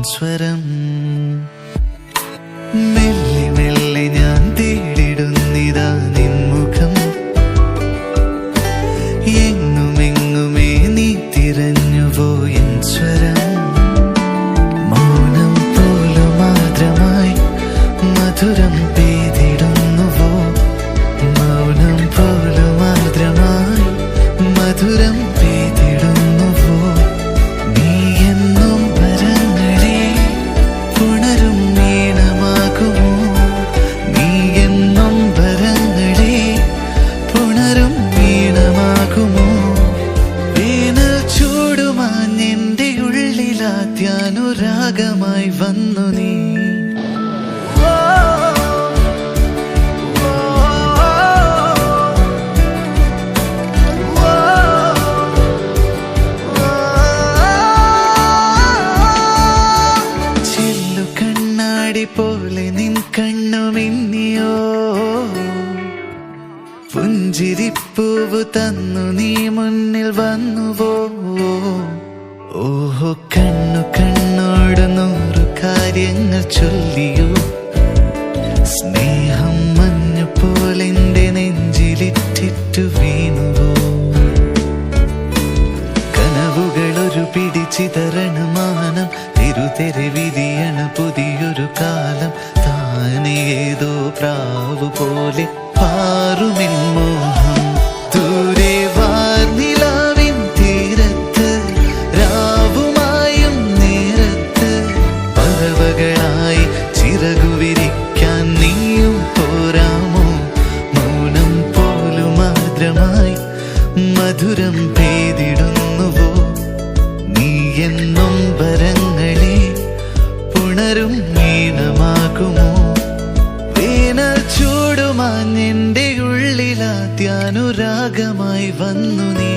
സ്വരം മെല്ലെ മെല്ലെ ഞാൻ തേടിടുന്നിതാ നിൻമുഖം എങ്ങുമെങ്ങുമേ നീ തിരഞ്ഞുവോ എൻ സ്വരം മൗനം പോലും ആദ്രമായി മധുരം പെയ്തിടുന്നുവോ മൗനം പോലും ആദ്രമായി മധുരം പെയ്തിടുന്നുവോ നീ എന്നും വരങ്ങളെ പുണരും വീണമാകുമോ നീ എന്നും വരങ്ങളെ പുണരും വീണമാകുമോ വേനൽ ചൂടുമാഞ്ഞെന്റെ ഉള്ളിലാദ്യാനുരാഗമായി വന്നു നീ പോലെ നിൻ കണ്ണുമിന്നിയോ പുഞ്ചിരിപ്പൂവ് തന്നു നീ മുന്നിൽ വന്നുവോ ഓഹോ കണ്ണു കണ്ണോട് 100 കാര്യങ്ങൾ ചൊല്ലിയോ സ്നേഹം മഞ്ഞു പോലെന്റെ നെഞ്ചിലിറ്റിറ്റു വീണുവോ കനവുകളൊരു പിടിച്ചിതറണ മാനം തിരുതെരെ വിധിയണ പുതിയൊരു കാലം താനെ ഏതോ പ്രാവു പോലെ പാറുമിൻ മോഹം ദൂരെ വാർനിലാവിൻ തീരത്ത് രാവുമായും നേരത്ത് പറവകളായി ചിറകു വിരിക്കാൻ നീയും പോരാമോ മൗനം പോലും ആർദ്രമായി മധുരം പെയ്തിടുന്നുവോ നീ എന്നും വരങ്ങളെ പുണരും വീണമാകുമോ വേനൽ ചൂടുമാഞ്ഞെന്റെ ഉള്ളിലാദ്യാനുരാഗമായി വന്നു നീ